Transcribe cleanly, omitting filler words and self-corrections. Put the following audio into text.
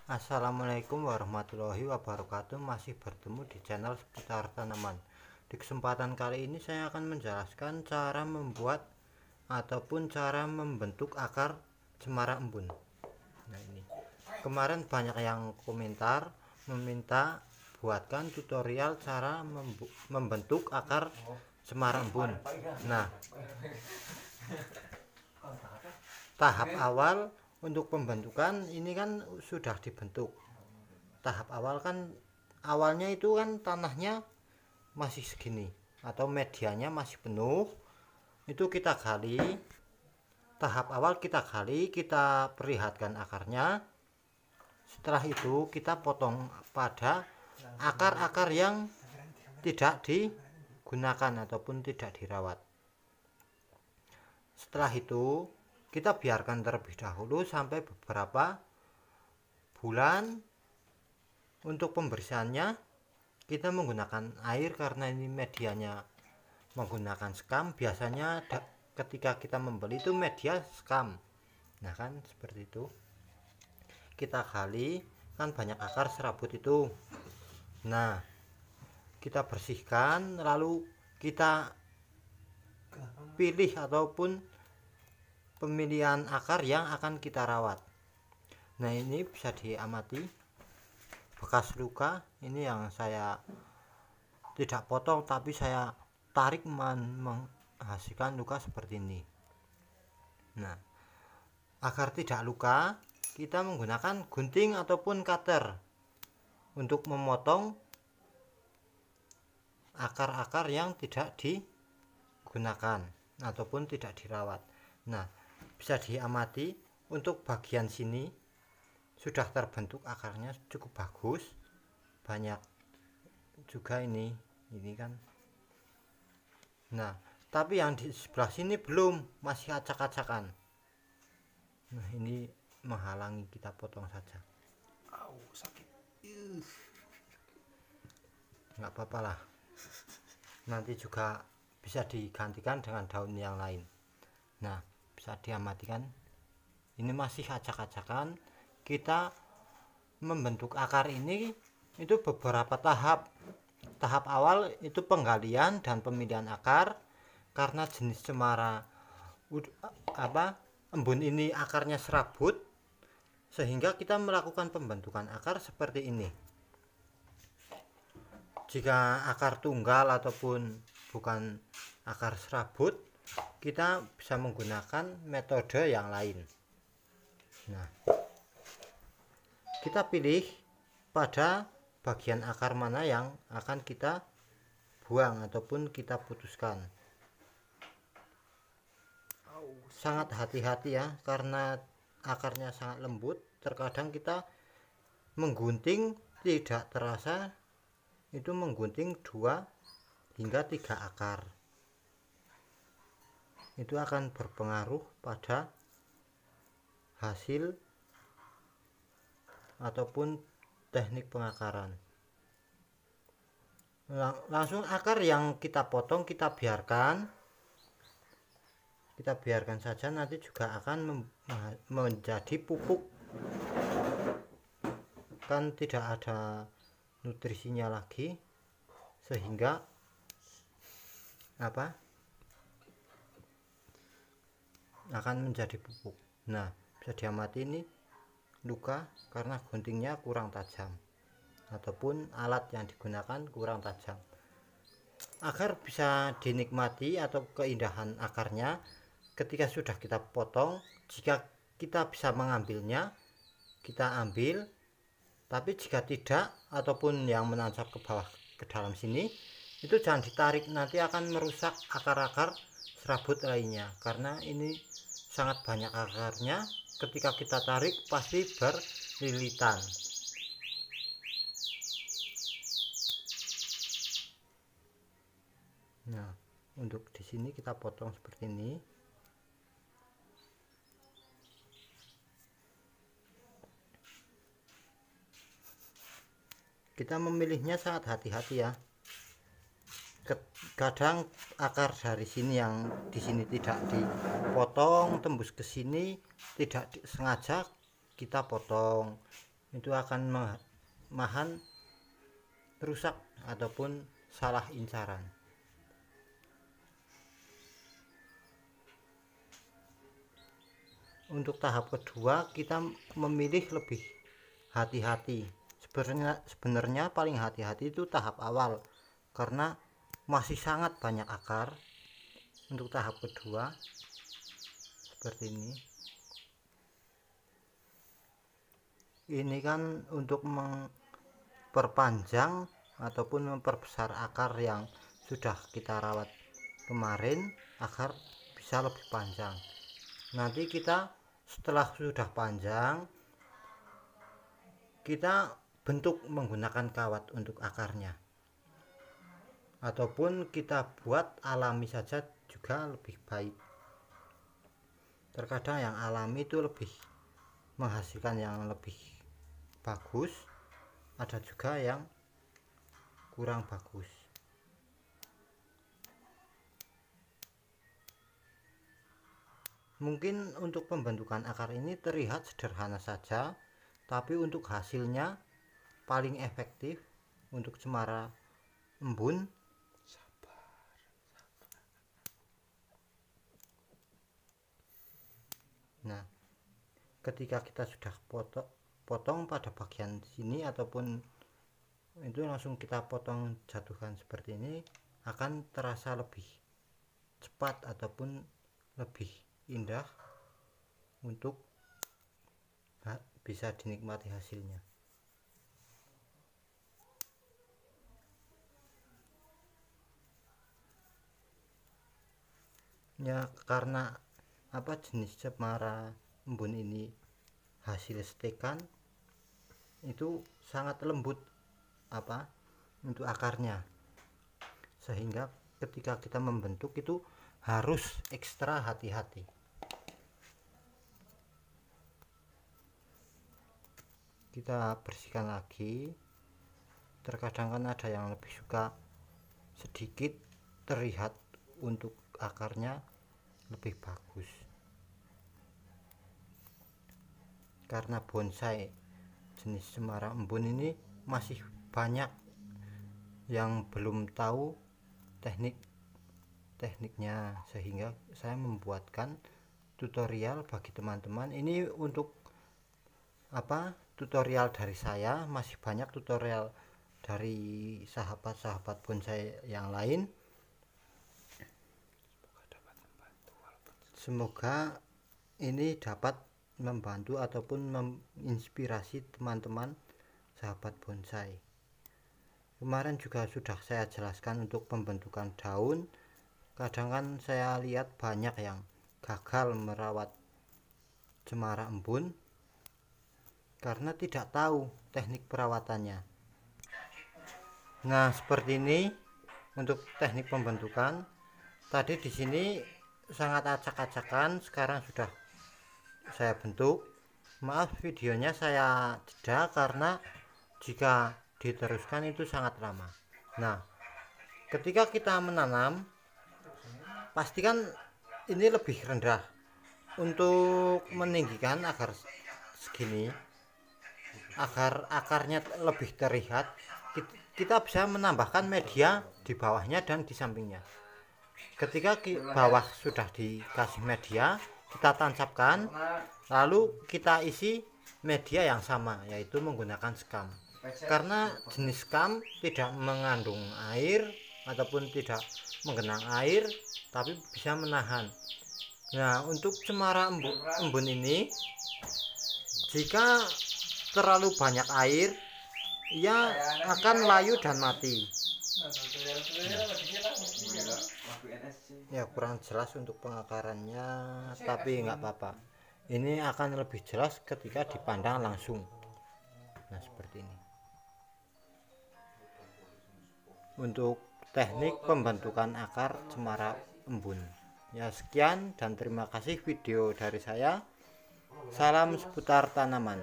Assalamualaikum warahmatullahi wabarakatuh. Masih bertemu di channel seputar tanaman. Di kesempatan kali ini saya akan menjelaskan cara membuat ataupun cara membentuk akar cemara embun. Nah, ini kemarin banyak yang komentar meminta buatkan tutorial cara membentuk akar cemara embun. Nah, tahap awal untuk pembentukan ini kan sudah dibentuk. Tahap awal kan awalnya itu kan tanahnya masih segini atau medianya masih penuh, itu kita gali. Tahap awal kita gali, kita perlihatkan akarnya. Setelah itu kita potong pada akar-akar yang tidak digunakan ataupun tidak dirawat. Setelah itu kita biarkan terlebih dahulu sampai beberapa bulan. Untuk pembersihannya kita menggunakan air karena ini medianya menggunakan sekam. Biasanya ketika kita membeli itu media sekam. Nah kan seperti itu. Kita gali, kan banyak akar serabut itu. Nah, kita bersihkan lalu kita pilih ataupun pemilihan akar yang akan kita rawat. Nah, ini bisa diamati bekas luka. Ini yang saya tidak potong tapi saya tarik menghasilkan luka seperti ini. Nah, agar tidak luka kita menggunakan gunting ataupun cutter untuk memotong akar-akar yang tidak digunakan ataupun tidak dirawat. Nah, bisa diamati untuk bagian sini sudah terbentuk akarnya cukup bagus, banyak juga ini kan. Nah, tapi yang di sebelah sini belum, masih acak-acakan. Nah, ini menghalangi, kita potong saja. Sakit. Nggak apa-apa lah, nanti juga bisa digantikan dengan daun yang lain. Nah, bisa diamatikan ini masih acak-acakan. Kita membentuk akar ini itu beberapa tahap. Tahap awal itu penggalian dan pemilihan akar. Karena jenis cemara embun ini akarnya serabut, sehingga kita melakukan pembentukan akar seperti ini. Jika akar tunggal ataupun bukan akar serabut, kita bisa menggunakan metode yang lain. Nah, kita pilih pada bagian akar mana yang akan kita buang ataupun kita putuskan. Sangat hati-hati ya, karena akarnya sangat lembut. Terkadang kita menggunting tidak terasa, itu menggunting 2 hingga 3 akar. Itu akan berpengaruh pada hasil ataupun teknik pengakaran. Langsung akar yang kita potong kita biarkan saja, nanti juga akan menjadi pupuk, kan tidak ada nutrisinya lagi, sehingga akan menjadi pupuk. Nah, bisa diamati ini luka karena guntingnya kurang tajam ataupun alat yang digunakan kurang tajam. Agar bisa dinikmati atau keindahan akarnya ketika sudah kita potong, jika kita bisa mengambilnya kita ambil, tapi jika tidak ataupun yang menancap ke bawah ke dalam sini itu jangan ditarik, nanti akan merusak akar-akar serabut lainnya, karena ini sangat banyak akarnya. Ketika kita tarik pasti berlilitan. Nah, untuk di sini kita potong seperti ini. Kita memilihnya sangat hati-hati ya. Kadang akar dari sini yang di sini tidak dipotong tembus ke sini, tidak sengaja kita potong. itu akan menahan rusak ataupun salah incaran. Untuk tahap kedua kita memilih lebih hati-hati. Sebenarnya paling hati-hati itu tahap awal karena masih sangat banyak akar. Untuk tahap kedua seperti ini kan untuk memperpanjang ataupun memperbesar akar yang sudah kita rawat kemarin agar bisa lebih panjang. Nanti kita setelah sudah panjang kita bentuk menggunakan kawat untuk akarnya, ataupun kita buat alami saja juga lebih baik. Terkadang yang alami itu lebih menghasilkan yang lebih bagus, ada juga yang kurang bagus. Mungkin untuk pembentukan akar ini terlihat sederhana saja, tapi untuk hasilnya paling efektif untuk cemara embun. Nah, ketika kita sudah potong pada bagian sini ataupun itu langsung kita potong jatuhkan seperti ini, akan terasa lebih cepat ataupun lebih indah untuk bisa dinikmati hasilnya. Ya, karena jenis cemara embun ini hasil stekan itu sangat lembut untuk akarnya, sehingga ketika kita membentuk itu harus ekstra hati-hati. Kita bersihkan lagi. Terkadang kan ada yang lebih suka sedikit terlihat untuk akarnya lebih bagus, karena bonsai jenis cemara embun ini masih banyak yang belum tahu tekniknya, sehingga saya membuatkan tutorial bagi teman-teman. Ini untuk tutorial dari saya, masih banyak tutorial dari sahabat-sahabat bonsai yang lain. Semoga ini dapat membantu ataupun menginspirasi teman-teman sahabat bonsai. Kemarin juga sudah saya jelaskan untuk pembentukan daun. Kadang kan saya lihat banyak yang gagal merawat cemara embun karena tidak tahu teknik perawatannya. Nah, seperti ini untuk teknik pembentukan. Tadi di sini sangat acak-acakan, sekarang sudah saya bentuk. Maaf videonya saya jeda karena jika diteruskan itu sangat lama. Nah, ketika kita menanam pastikan ini lebih rendah untuk meninggikan agar segini, agar akarnya lebih terlihat. Kita bisa menambahkan media di bawahnya dan di sampingnya. Ketika bawah sudah dikasih media, kita tancapkan, lalu kita isi media yang sama, yaitu menggunakan sekam. Karena jenis sekam tidak mengandung air ataupun tidak menggenang air, tapi bisa menahan. Nah, untuk cemara embun ini, jika terlalu banyak air, ia akan layu dan mati. Ya, kurang jelas untuk pengakarannya, tapi nggak apa-apa. Ini akan lebih jelas ketika dipandang langsung. Nah, seperti ini untuk teknik pembentukan akar cemara embun. Ya, sekian dan terima kasih video dari saya. Salam seputar tanaman.